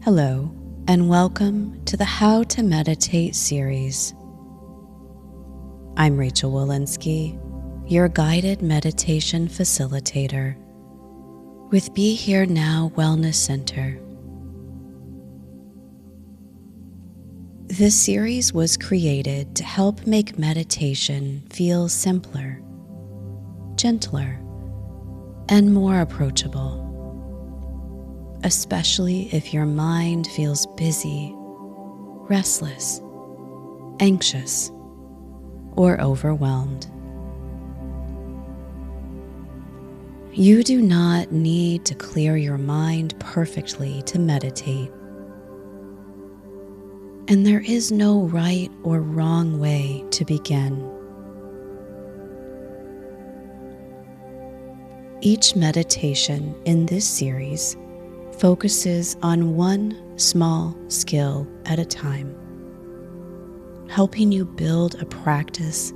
Hello, and welcome to the How to Meditate series. I'm Rachel Walensky, your guided meditation facilitator with Be Here Now Wellness Center. This series was created to help make meditation feel simpler, gentler, and more approachable, especially if your mind feels busy, restless, anxious, or overwhelmed. You do not need to clear your mind perfectly to meditate, and there is no right or wrong way to begin. Each meditation in this series focuses on one small skill at a time, helping you build a practice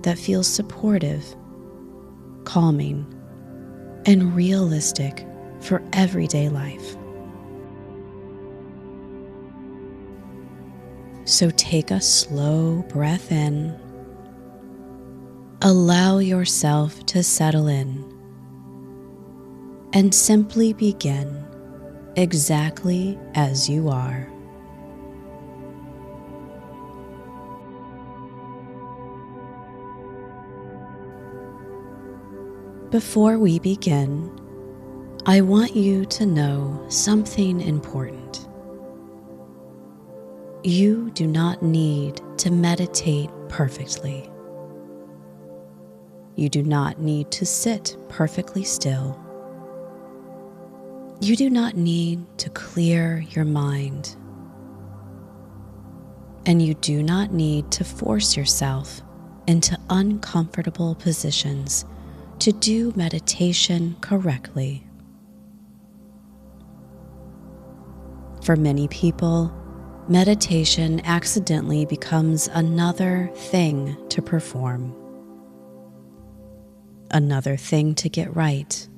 that feels supportive, calming, and realistic for everyday life. So take a slow breath in, allow yourself to settle in, and simply begin exactly as you are. Before we begin, I want you to know something important. You do not need to meditate perfectly. You do not need to sit perfectly still. You do not need to clear your mind. And you do not need to force yourself into uncomfortable positions to do meditation correctly. For many people, meditation accidentally becomes another thing to perform, another thing to get right,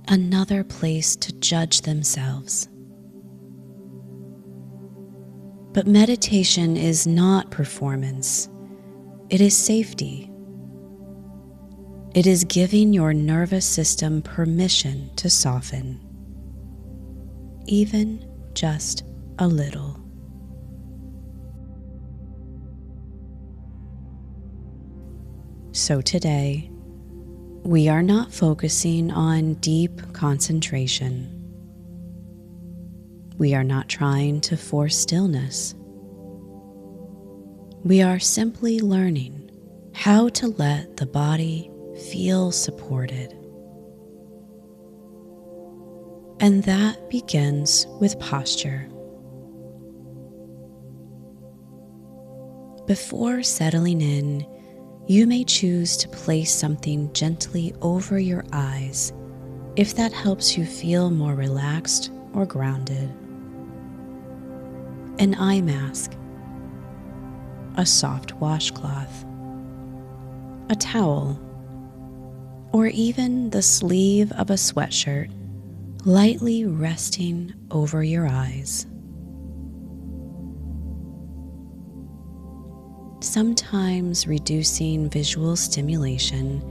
another place to judge themselves. But meditation is not performance. It is safety. It is giving your nervous system permission to soften, even just a little. So today, we are not focusing on deep concentration. We are not trying to force stillness. We are simply learning how to let the body feel supported. And that begins with posture. Before settling in, you may choose to place something gently over your eyes if that helps you feel more relaxed or grounded. An eye mask, a soft washcloth, a towel, or even the sleeve of a sweatshirt lightly resting over your eyes. Sometimes reducing visual stimulation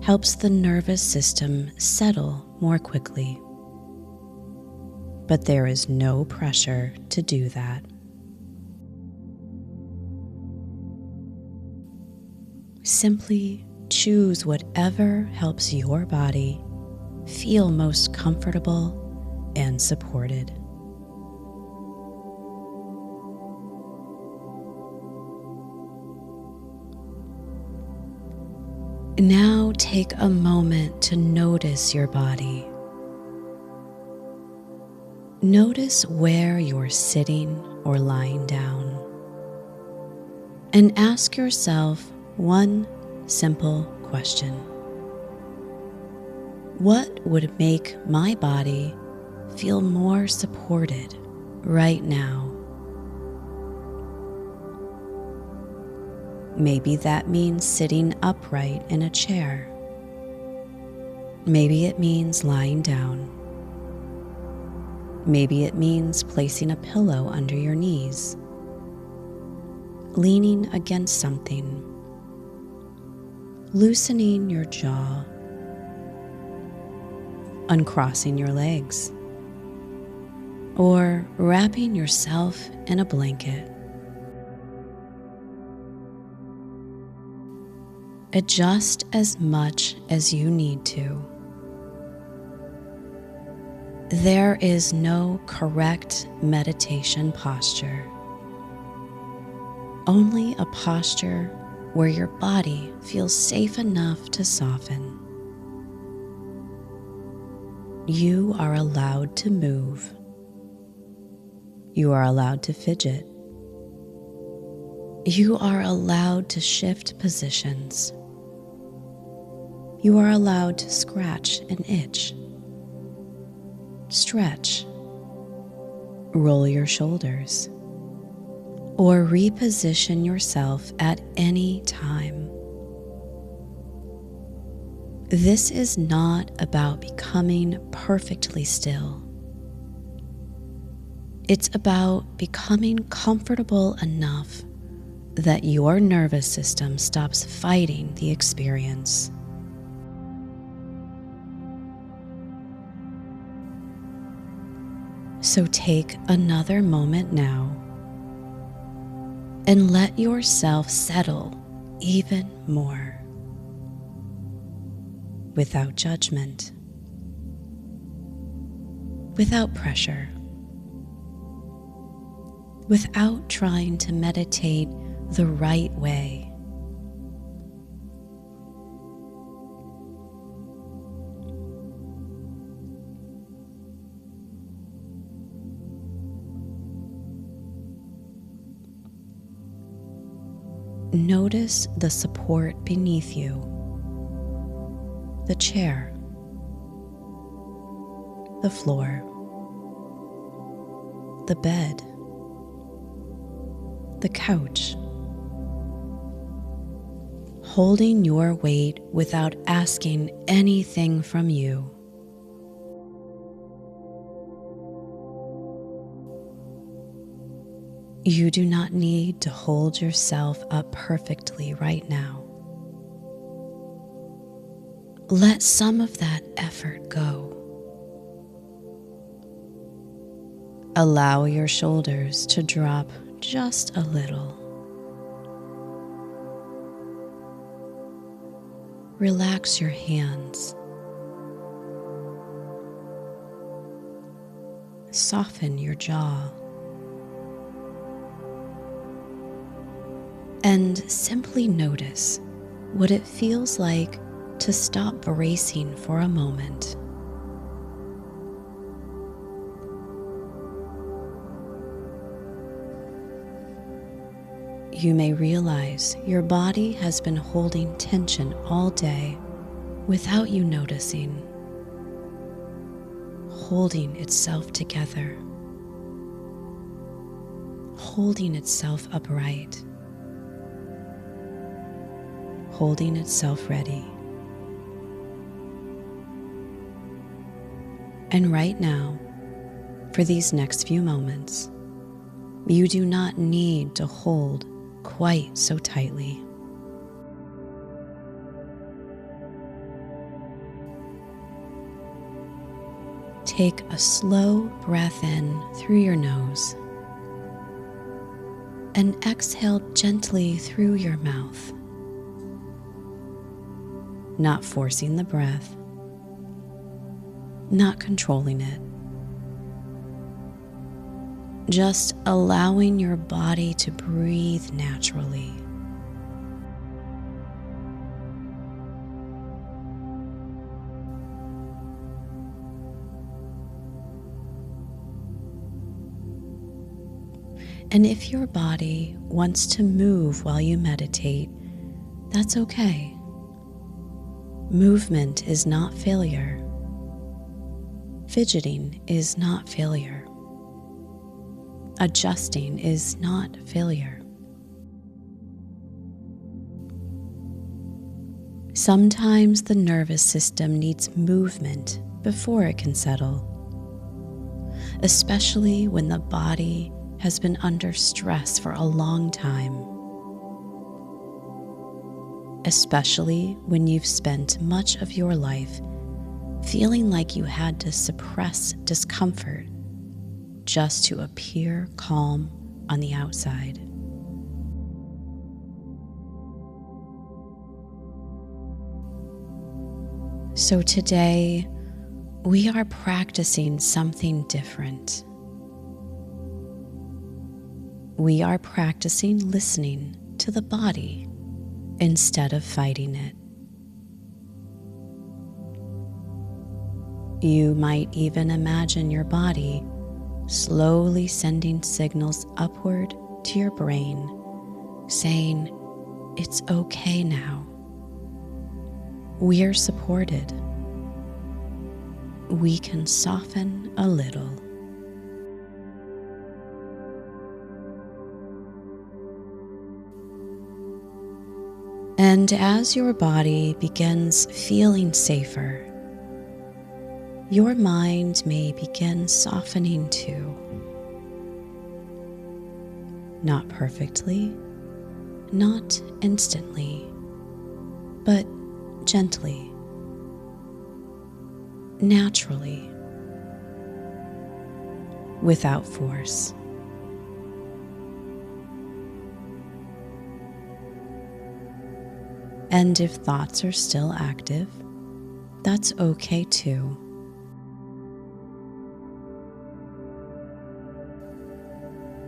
helps the nervous system settle more quickly. But there is no pressure to do that. Simply choose whatever helps your body feel most comfortable and supported. Now take a moment to notice your body. Notice where you're sitting or lying down. And ask yourself one simple question. What would make my body feel more supported right now? Maybe that means sitting upright in a chair. Maybe it means lying down. Maybe it means placing a pillow under your knees, leaning against something, loosening your jaw, uncrossing your legs, or wrapping yourself in a blanket. Adjust as much as you need to. There is no correct meditation posture, only a posture where your body feels safe enough to soften. You are allowed to move. You are allowed to fidget. You are allowed to shift positions. You are allowed to scratch and itch. Stretch. Roll your shoulders. Or reposition yourself at any time. This is not about becoming perfectly still. It's about becoming comfortable enough that your nervous system stops fighting the experience. So take another moment now and let yourself settle even more, without judgment, without pressure, without trying to meditate the right way. Notice the support beneath you, the chair, the floor, the bed, the couch. Holding your weight without asking anything from you. You do not need to hold yourself up perfectly right now. Let some of that effort go. Allow your shoulders to drop just a little. Relax your hands. Soften your jaw. And simply notice what it feels like to stop bracing for a moment. You may realize your body has been holding tension all day without you noticing, holding itself together, holding itself upright, holding itself ready. And right now, for these next few moments, you do not need to hold quite so tightly. Take a slow breath in through your nose and exhale gently through your mouth, not forcing the breath, not controlling it. Just allowing your body to breathe naturally. And if your body wants to move while you meditate, that's okay. Movement is not failure. Fidgeting is not failure. Adjusting is not failure. Sometimes the nervous system needs movement before it can settle. especially when the body has been under stress for a long time, especially when you've spent much of your life feeling like you had to suppress discomfort just to appear calm on the outside. So today, we are practicing something different. We are practicing listening to the body instead of fighting it. You might even imagine your body slowly sending signals upward to your brain, saying, "It's okay now. We're supported. We can soften a little." And as your body begins feeling safer, your mind may begin softening too. Not perfectly, not instantly, but gently, naturally, without force. And if thoughts are still active, that's okay too.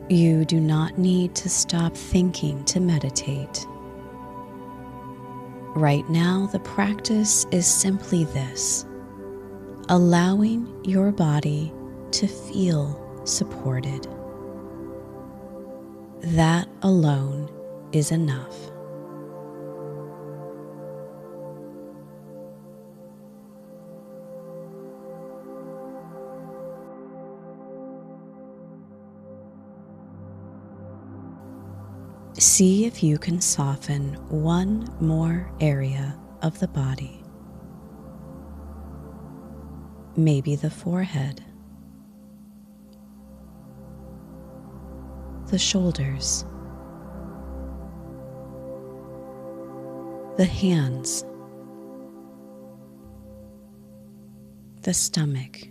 You do not need to stop thinking to meditate. Right now, the practice is simply this: allowing your body to feel supported. That alone is enough. See if you can soften one more area of the body. Maybe the forehead, the shoulders, the hands, the stomach,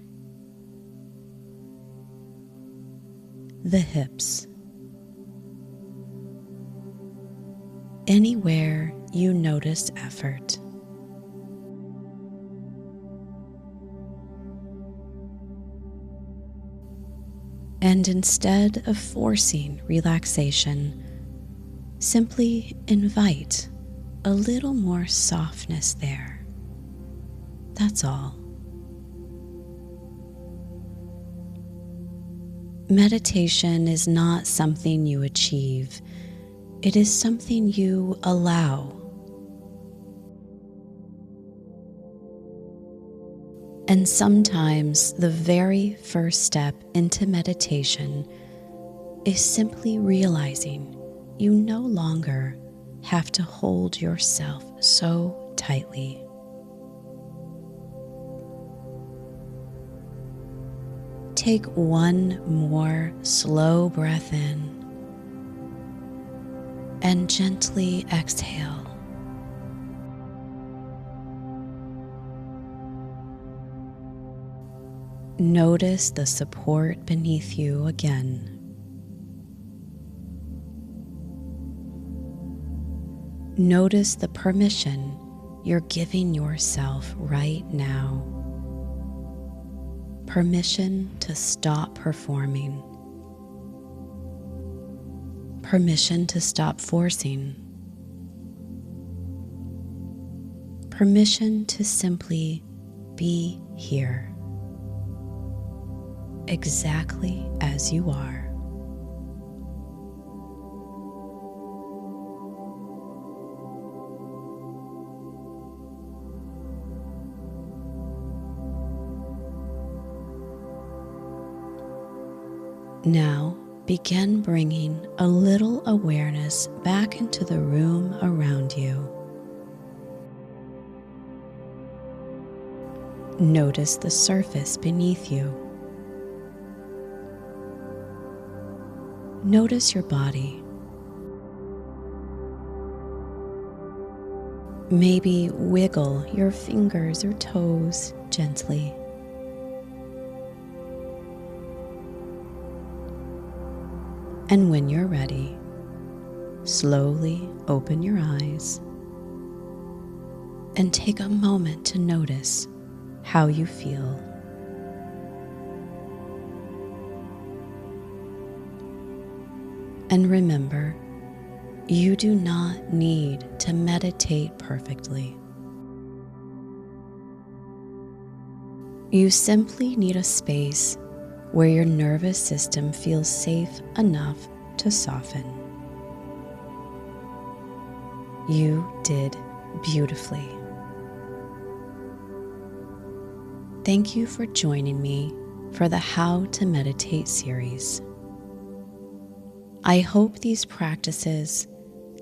the hips. Anywhere you notice effort. And instead of forcing relaxation, simply invite a little more softness there. That's all. Meditation is not something you achieve. It is something you allow. And sometimes the very first step into meditation is simply realizing you no longer have to hold yourself so tightly. Take one more slow breath in and gently exhale. Notice the support beneath you again. Notice the permission you're giving yourself right now. Permission to stop performing. Permission to stop forcing. Permission to simply be here, exactly as you are. Now, begin bringing a little awareness back into the room around you. Notice the surface beneath you. notice your body. Maybe wiggle your fingers or toes gently. And when you're ready, slowly open your eyes and take a moment to notice how you feel. And remember, you do not need to meditate perfectly. You simply need a space where your nervous system feels safe enough to soften. You did beautifully. Thank you for joining me for the How to Meditate series. I hope these practices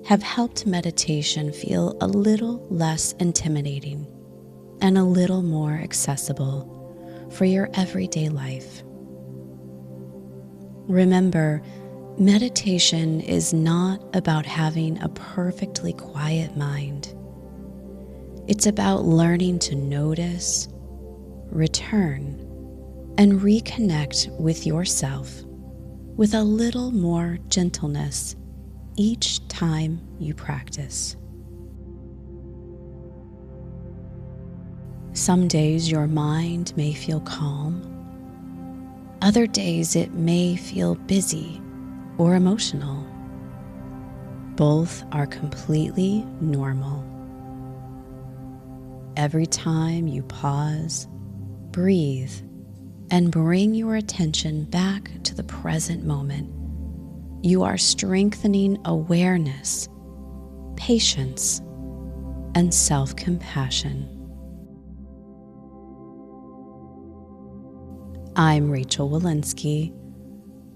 have helped meditation feel a little less intimidating and a little more accessible for your everyday life. Remember, meditation is not about having a perfectly quiet mind. It's about learning to notice, return, and reconnect with yourself with a little more gentleness each time you practice. Some days your mind may feel calm. Other days it may feel busy or emotional. Both are completely normal. Every time you pause, breathe, and bring your attention back to the present moment, you are strengthening awareness, patience, and self-compassion. I'm Rachel Walensky,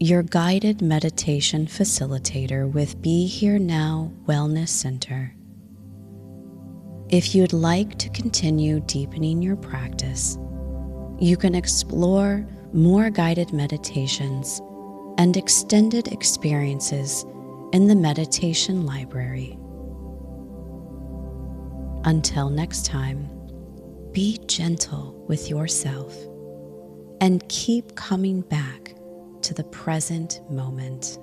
your guided meditation facilitator with Be Here Now Wellness Center. If you'd like to continue deepening your practice, you can explore more guided meditations and extended experiences in the meditation library. Until next time, be gentle with yourself and keep coming back to the present moment.